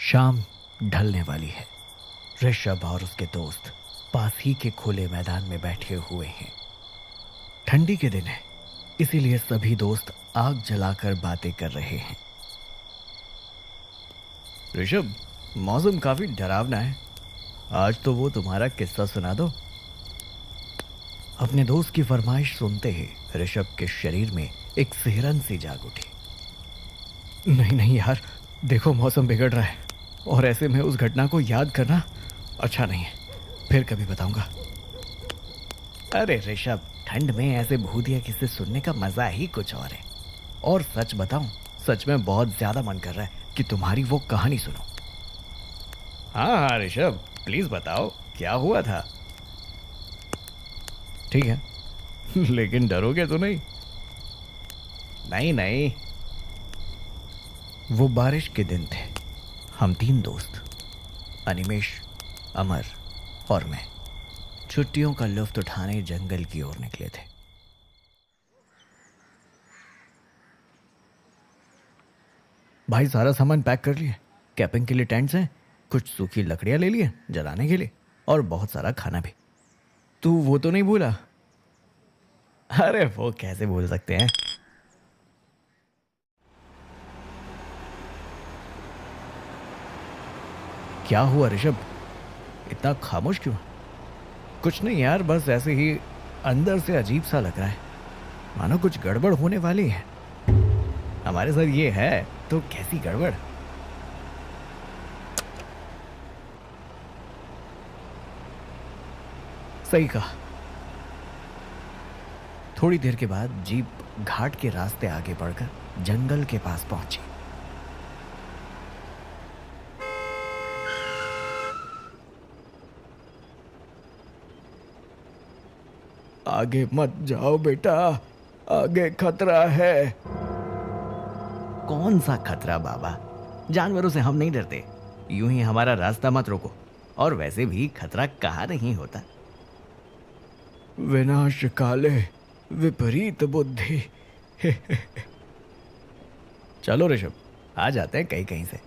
शाम ढलने वाली है। ऋषभ और उसके दोस्त पास ही के खुले मैदान में बैठे हुए हैं। ठंडी के दिन है, इसीलिए सभी दोस्त आग जलाकर बातें कर रहे हैं। ऋषभ, मौसम काफी डरावना है। आज तो वो तुम्हारा किस्सा सुना दो। अपने दोस्त की फरमाइश सुनते ही ऋषभ के शरीर में एक सिहरन सी जाग उठी। नहीं नहीं यार, देखो मौसम बिगड़ रहा है और ऐसे में उस घटना को याद करना अच्छा नहीं है। फिर कभी बताऊंगा। अरे ऋषभ, ठंड में ऐसे भूतिया किस्से सुनने का मजा ही कुछ और है। और सच बताऊं, सच में बहुत ज्यादा मन कर रहा है कि तुम्हारी वो कहानी सुनो। हाँ हाँ ऋषभ, प्लीज बताओ क्या हुआ था। ठीक है, लेकिन डरोगे तो नहीं? नहीं नहीं। वो बारिश के दिन थे। हम 3 दोस्त, अनिमेश, अमर और मैं, छुट्टियों का लुत्फ उठाने जंगल की ओर निकले थे। भाई सारा सामान पैक कर लिए। कैंपिंग के लिए टेंट्स हैं, कुछ सूखी लकड़ियां ले लिए जलाने के लिए, और बहुत सारा खाना भी। तू वो तो नहीं भूला? अरे वो कैसे भूल सकते हैं। क्या हुआ ऋषभ, इतना खामोश क्यों? कुछ नहीं यार, बस ऐसे ही अंदर से अजीब सा लग रहा है, मानो कुछ गड़बड़ होने वाली है। हमारे साथ ये है तो कैसी गड़बड़? सही कहा। थोड़ी देर के बाद जीप घाट के रास्ते आगे बढ़कर जंगल के पास पहुंची। आगे मत जाओ बेटा, आगे खतरा है। कौन सा खतरा बाबा? जानवरों से हम नहीं डरते, यूं ही हमारा रास्ता मत रोको। और वैसे भी खतरा कहाँ नहीं होता। विनाश काले विपरीत बुद्धि। चलो ऋषभ, आ जाते हैं कहीं कहीं से।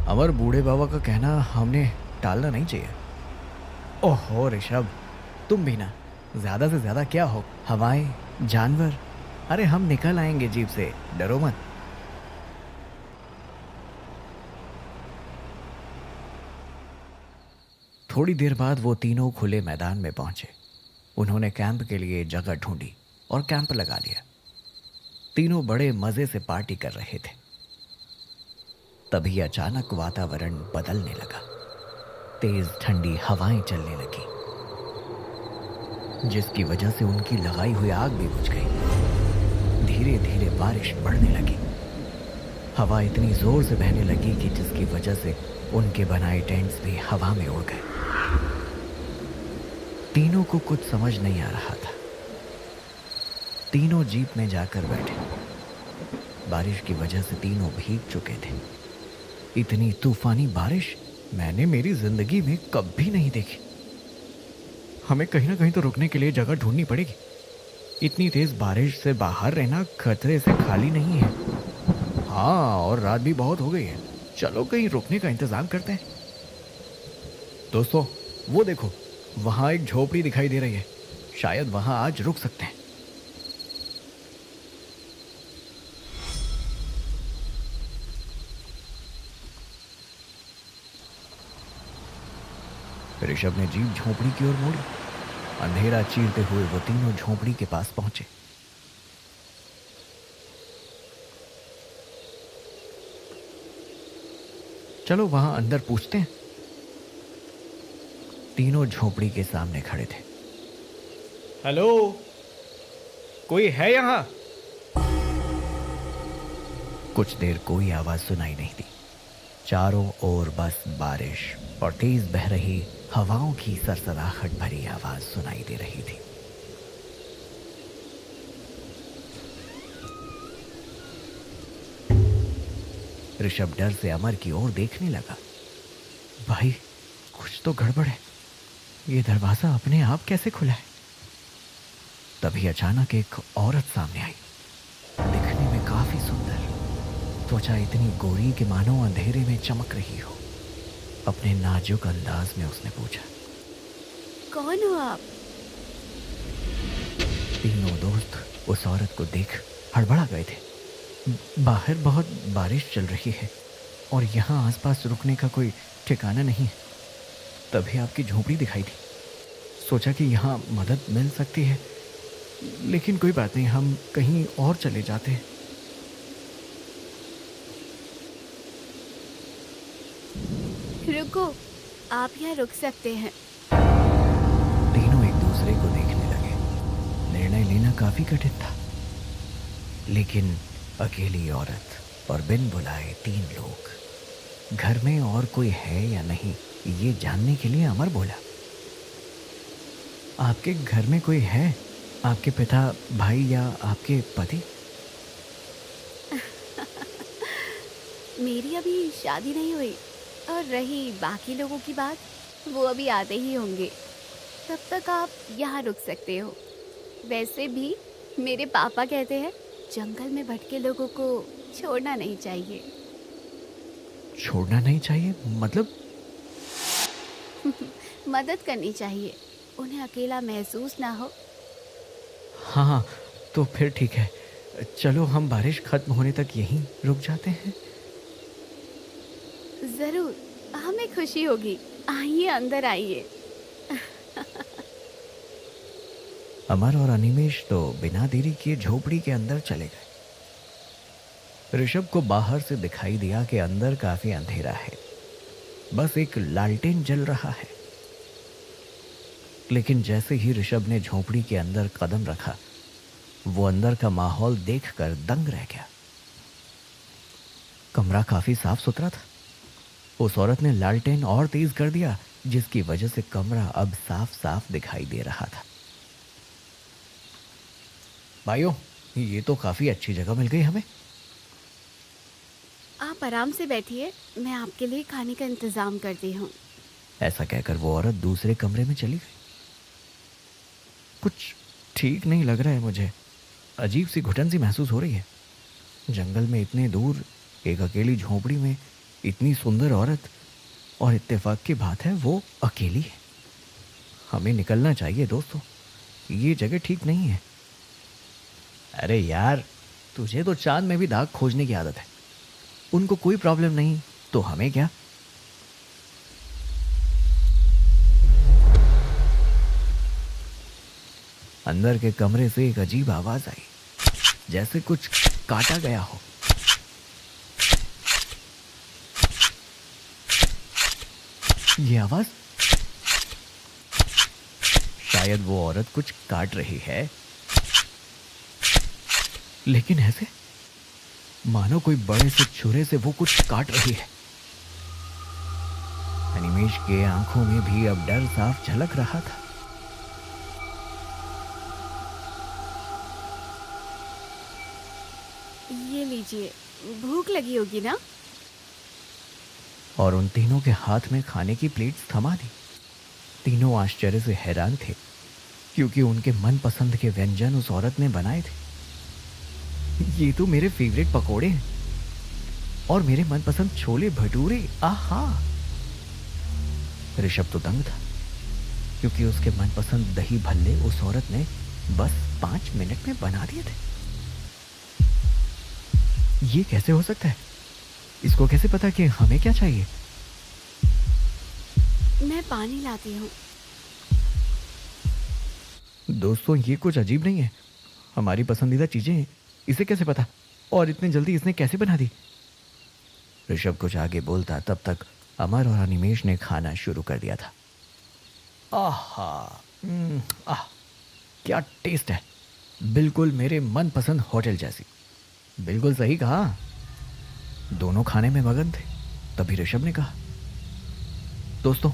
अमर, बूढ़े बाबा का कहना हमने टालना नहीं चाहिए। ओहो ऋषभ, तुम भी ना, ज्यादा से ज्यादा क्या हो, हवाएं, जानवर। अरे हम निकल आएंगे जीप से, डरो मत। थोड़ी देर बाद वो तीनों खुले मैदान में पहुंचे। उन्होंने कैंप के लिए जगह ढूंढी और कैंप लगा लिया। तीनों बड़े मजे से पार्टी कर रहे थे। तभी अचानक वातावरण बदलने लगा। तेज ठंडी हवाएं चलने लगी, जिसकी वजह से उनकी लगाई हुई आग भी बुझ गई। धीरे धीरे बारिश बढ़ने लगी। हवा इतनी जोर से बहने लगी कि जिसकी वजह से उनके बनाए टेंट्स भी हवा में उड़ गए। तीनों को कुछ समझ नहीं आ रहा था। तीनों जीप में जाकर बैठे। बारिश की वजह से तीनों भीग चुके थे। इतनी तूफानी बारिश मैंने मेरी जिंदगी में कभी नहीं देखी। हमें कहीं ना कहीं तो रुकने के लिए जगह ढूंढनी पड़ेगी। इतनी तेज बारिश से बाहर रहना खतरे से खाली नहीं है। हाँ, और रात भी बहुत हो गई है। चलो कहीं रुकने का इंतजाम करते हैं। दोस्तों, वो देखो, वहां एक झोपड़ी दिखाई दे रही है। शायद वहां आज रुक सकते हैं। ऋषभ ने जीप झोपड़ी की ओर मोड़ी। अंधेरा चीरते हुए वो तीनों झोपड़ी के पास पहुंचे। चलो वहां अंदर पूछते हैं। तीनों झोपड़ी के सामने खड़े थे। हेलो, कोई है यहां? कुछ देर कोई आवाज सुनाई नहीं दी। चारों ओर बस बारिश और तेज बह रही हवाओं की सरसराहट भरी आवाज सुनाई दे रही थी। ऋषभ डर से अमर की ओर देखने लगा। भाई, कुछ तो गड़बड़ है। ये दरवाजा अपने आप कैसे खुला है? तभी अचानक एक औरत सामने आई, दिखने में काफी सुंदर, त्वचा इतनी गोरी कि मानो अंधेरे में चमक रही हो। अपने नाजुक अंदाज में उसने पूछा, कौन हो आप? तीनों दोस्त उस औरत को देख हड़बड़ा गए थे। बाहर बहुत बारिश चल रही है और यहाँ आसपास रुकने का कोई ठिकाना नहीं है। तभी आपकी झोपड़ी दिखाई दी, सोचा कि यहाँ मदद मिल सकती है, लेकिन कोई बात नहीं, हम कहीं और चले जाते हैं। रुको, आप यहाँ रुक सकते हैं। तीनों एक दूसरे को देखने लगे। निर्णय लेना काफी कठिन था, लेकिन अकेली औरत और बिन बुलाए 3 लोग, घर में और कोई है या नहीं ये जानने के लिए अमर बोला, आपके घर में कोई है? आपके पिता, भाई या आपके पति? मेरी अभी शादी नहीं हुई, और रही बाकी लोगों की बात, वो अभी आते ही होंगे। तब तक आप यहाँ रुक सकते हो। वैसे भी मेरे पापा कहते हैं जंगल में भटके लोगों को छोड़ना नहीं चाहिए। छोड़ना नहीं चाहिए मतलब? मदद करनी चाहिए, उन्हें अकेला महसूस ना हो। हाँ हाँ, तो फिर ठीक है, चलो हम बारिश खत्म होने तक यहीं रुक जाते हैं। जरूर, हमें खुशी होगी। आइए, अंदर आइए। अमर और अनिमेश तो बिना देरी किए झोपड़ी के अंदर चले गए। ऋषभ को बाहर से दिखाई दिया कि अंदर काफी अंधेरा है, बस एक लालटेन जल रहा है। लेकिन जैसे ही ऋषभ ने झोपड़ी के अंदर कदम रखा, वो अंदर का माहौल देखकर दंग रह गया। कमरा काफी साफ सुथरा था। उस औरत ने लालटेन और तेज कर दिया, जिसकी वजह से कमरा अब साफ साफ दिखाई दे रहा था। भाइयों, ये तो काफी अच्छी जगह मिल गई हमें। आप आराम से बैठिए, मैं आपके लिए खाने का इंतजाम करती हूँ। ऐसा कहकर वो औरत दूसरे कमरे में चली गई। कुछ ठीक नहीं लग रहा है मुझे, अजीब सी घुटन सी महसूस हो रही है। जंगल में इतने दूर एक अकेली झोपड़ी में इतनी सुंदर औरत, और इत्तेफाक की बात है वो अकेली है। हमें निकलना चाहिए दोस्तों, ये जगह ठीक नहीं है। अरे यार, तुझे तो चांद में भी दाग खोजने की आदत है। उनको कोई प्रॉब्लम नहीं तो हमें क्या? अंदर के कमरे से एक अजीब आवाज आई, जैसे कुछ काटा गया हो। ये आवाज, शायद वो औरत कुछ काट रही है, लेकिन ऐसे मानो कोई बड़े से छुरे से वो कुछ काट रही है। अनिमेश के आंखों में भी अब डर साफ झलक रहा था। ये लीजिए, भूख लगी होगी ना? और उन तीनों के हाथ में खाने की प्लेट्स थमा दी। तीनों आश्चर्य से हैरान थे, क्योंकि उनके मनपसंद के व्यंजन उस औरत ने बनाए थे। ये तो मेरे फेवरेट पकोड़े हैं और मेरे मनपसंद छोले भटूरे। आहा! ऋषभ तो दंग था, क्योंकि उसके मनपसंद दही भल्ले उस औरत ने बस 5 मिनट में बना दिए थे। ये कैसे हो सकता है? इसको कैसे पता कि हमें क्या चाहिए? मैं पानी लाती हूँ। दोस्तों, ये कुछ अजीब नहीं है। हमारी पसंदीदा चीजें हैं, इसे कैसे पता? और इतनी जल्दी इसने कैसे बना दी? ऋषभ कुछ आगे बोलता, तब तक अमर और अनिमेश ने खाना शुरू कर दिया था। आहा, आह, क्या टेस्ट है! बिल्कुल मेरे मनपसंद होटल जैसी। बिल्कुल सही कहा। दोनों खाने में मगन थे। तभी ऋषभ ने कहा, दोस्तों,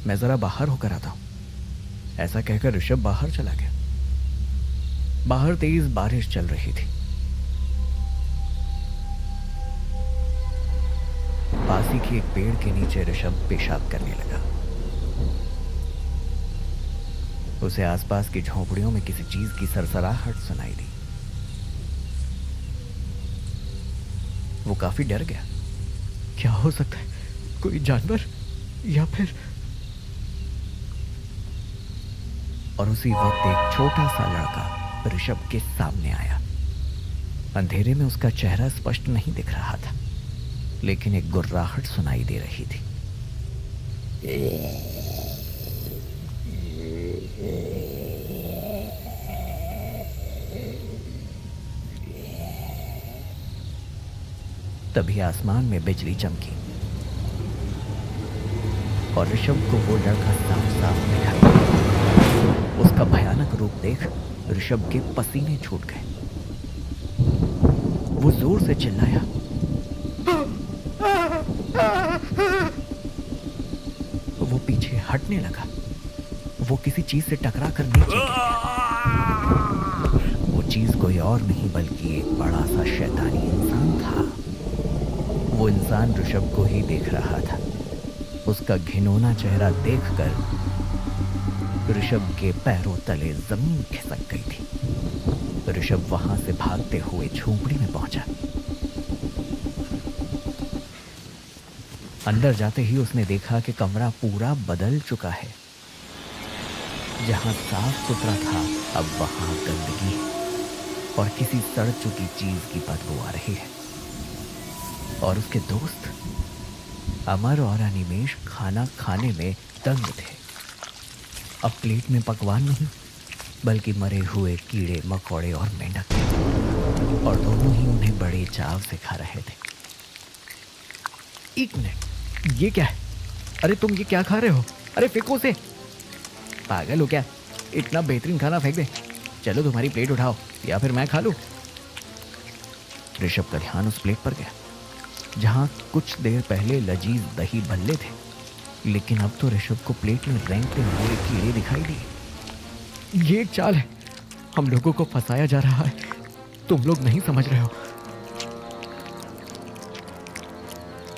मैं जरा बाहर होकर आता हूं। ऐसा कहकर ऋषभ बाहर चला गया। बाहर तेज बारिश चल रही थी। पास ही के एक पेड़ के नीचे ऋषभ पेशाब करने लगा। उसे आसपास की झोंपड़ियों में किसी चीज की सरसराहट सुनाई दी। वो काफी डर गया। क्या हो सकता है? कोई जानवर या फिर? और उसी वक्त एक छोटा सा लड़का ऋषभ के सामने आया। अंधेरे में उसका चेहरा स्पष्ट नहीं दिख रहा था, लेकिन एक गुर्राहट सुनाई दे रही थी। तभी आसमान में बिजली चमकी और ऋषभ को वो लड़का साफ साफ दिखाई दिया। उसका भयानक रूप देख ऋषभ के पसीने छूट गए। वो जोर से चिल्लाया। वो पीछे हटने लगा। वो किसी चीज से टकरा कर नीचे गिर गया। वो चीज कोई और नहीं बल्कि एक बड़ा सा शैतानी इंसान था। वो इंसान ऋषभ को ही देख रहा था। उसका घिनौना चेहरा देखकर ऋषभ के पैरों तले जमीन खिसक गई थी। ऋषभ वहां से भागते हुए झोंपड़ी में पहुंचा। अंदर जाते ही उसने देखा कि कमरा पूरा बदल चुका है। जहां साफ सुथरा था, अब वहां गंदगी है और किसी सड़ चुकी चीज की बदबू आ रही है। और उसके दोस्त अमर और अनिमेष खाना खाने में दंग थे। अब प्लेट में पकवान नहीं, बल्कि मरे हुए कीड़े मकोड़े और मेंढक थे, और दोनों ही उन्हें बड़े चाव से खा रहे थे। एक मिनट, ये क्या है? अरे तुम ये क्या खा रहे हो? अरे फेंको से। पागल हो क्या? इतना बेहतरीन खाना फेंक दे। चलो तुम्हारी प्लेट उठाओ या फिर मैं खा लूं। ऋषभ का ध्यान उस प्लेट पर गया जहां कुछ देर पहले लजीज दही भल्ले थे, लेकिन अब तो ऋषभ को प्लेट में रेंगते हुए कीड़े दिखाई दिए। ये एक चाल है, हम लोगों को फंसाया जा रहा है। तुम लोग नहीं समझ रहे हो।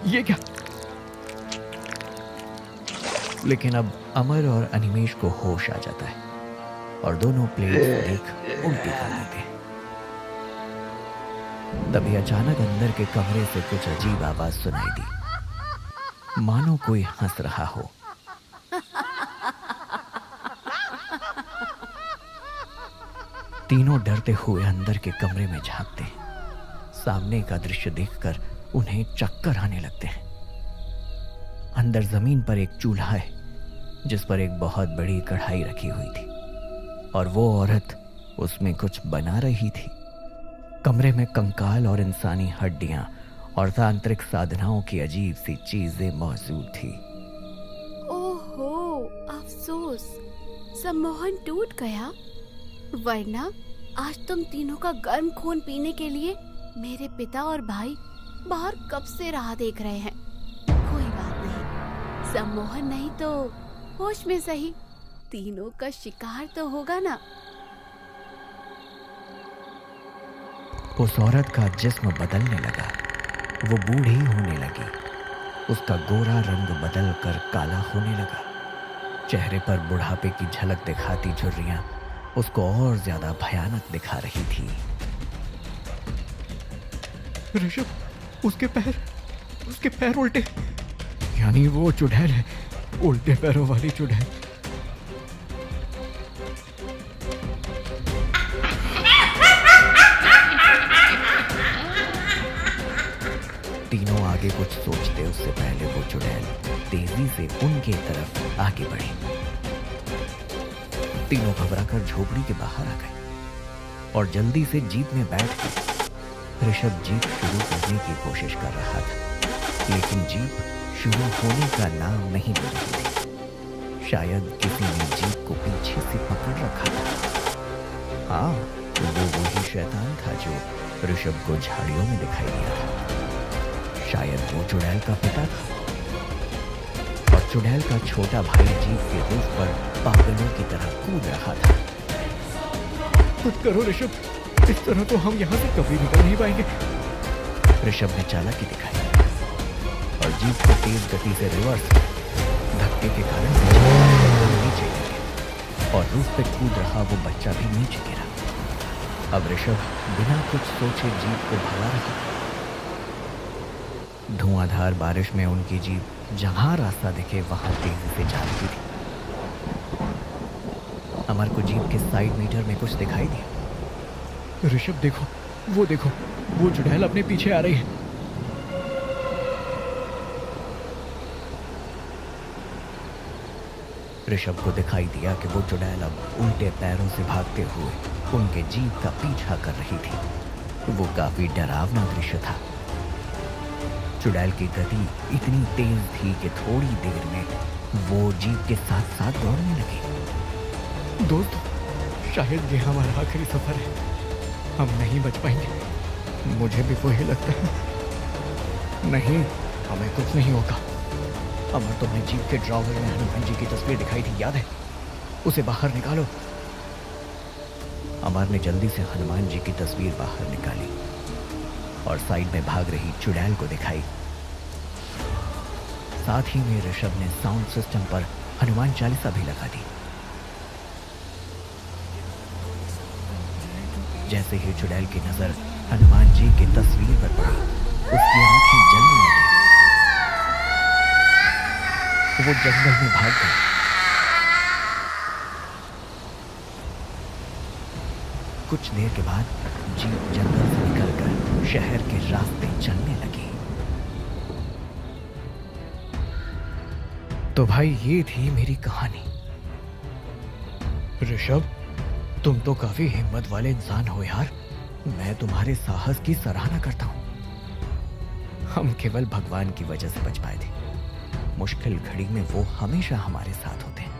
ये क्या? लेकिन अब अमर और अनिमेष को होश आ जाता है और दोनों प्लेट देख उल्टी कर देते हैं। तभी अचानक अंदर के कमरे से कुछ अजीब आवाज सुनाई दी, मानो कोई हंस रहा हो। तीनों डरते हुए अंदर के कमरे में झांकते हैं। सामने का दृश्य देखकर उन्हें चक्कर आने लगते हैं। अंदर जमीन पर एक चूल्हा है जिस पर एक बहुत बड़ी कढ़ाई रखी हुई थी और वो औरत उसमें कुछ बना रही थी। कमरे में कंकाल और इंसानी हड्डियां और तांत्रिक साधनाओं की अजीब सी चीजें मौजूद थी। ओहो, अफसोस, सम्मोहन टूट गया। वरना आज तुम तीनों का गर्म खून पीने के लिए मेरे पिता और भाई बाहर कब से राह देख रहे हैं। कोई बात नहीं, सम्मोहन नहीं तो होश में सही, तीनों का शिकार तो होगा ना। उस औरत का जिस्म बदलने लगा। वो बूढ़ी होने लगी। उसका गोरा रंग बदल कर काला होने लगा। चेहरे पर बुढ़ापे की झलक दिखाती झुर्रियां उसको और ज्यादा भयानक दिखा रही थी। ऋषभ, उसके पैर उल्टे, यानी वो चुड़ैल है, उल्टे पैरों वाली चुड़ैल। तीनों आगे कुछ सोचते उससे पहले वो चुड़ैल तेजी से उनके तरफ आगे बढ़ी। तीनों घबराकर झोपड़ी के बाहर आ गए और जल्दी से जीप में बैठ कर ऋषभ जीप शुरू करने की कोशिश कर रहा था, लेकिन जीप शुरू होने का नाम नहीं ले रही थी। शायद किसी ने जीप को पीछे से पकड़ रखा था। हाँ, वो वही शैतान था जो ऋषभ को झाड़ियों में दिखाई दिया था। शायद वो चुड़ैल का पिता था और चुड़ैल का छोटा भाई जीप के रूफ पर पागलों की तरह कूद रहा था। कुछ करो ऋषभ, इस तरह तो हम यहाँ से कभी निकल नहीं पाएंगे। ऋषभ ने चालाकी दिखाई और जीप को तेज गति से रिवर्स धक्के के कारण नीचे गिर गया और रूफ पे कूद रहा वो बच्चा भी नीचे गिरा। अब ऋषभ बिना कुछ सोचे जीप को भगा रहा। धुआंधार बारिश में उनकी जीप जहां रास्ता दिखे वहां तेजी से जा रही थी। अमर को जीप के साइड मीटर में कुछ दिखाई दिया। ऋषभ देखो, वो चुड़ैल अपने पीछे आ रही है। ऋषभ को दिखाई दिया कि वो चुड़ैल अब उल्टे पैरों से भागते हुए उनके जीप का पीछा कर रही थी। वो काफी डरावना दृश्य था। चुड़ैल की गति इतनी तेज थी कि थोड़ी देर में वो जीप के साथ साथ दौड़ने लगी। दोस्तों, शायद ये हमारा आखिरी सफर है, हम नहीं बच पाएंगे। मुझे भी वही लगता है। नहीं, हमें कुछ नहीं होगा। अमर, तुमने जीप के ड्राइवर में हनुमान जी की तस्वीर दिखाई थी, याद है? उसे बाहर निकालो। अमर ने जल्दी से हनुमान जी की तस्वीर बाहर निकाली और साइड में भाग रही चुड़ैल को दिखाई। साथ ही में ऋषभ ने साउंड सिस्टम पर हनुमान चालीसा भी लगा दी। जैसे ही चुड़ैल की नजर हनुमान जी की तस्वीर पर पड़ी, उसकी आंखें जलने लगी। वो जंगल में भाग गई। कुछ देर के बाद जीप जंगल से निकलकर शहर के रास्ते चलने लगी। तो भाई, ये थी मेरी कहानी। ऋषभ, तुम तो काफी हिम्मत वाले इंसान हो यार। मैं तुम्हारे साहस की सराहना करता हूं। हम केवल भगवान की वजह से बच पाए थे। मुश्किल घड़ी में वो हमेशा हमारे साथ होते हैं।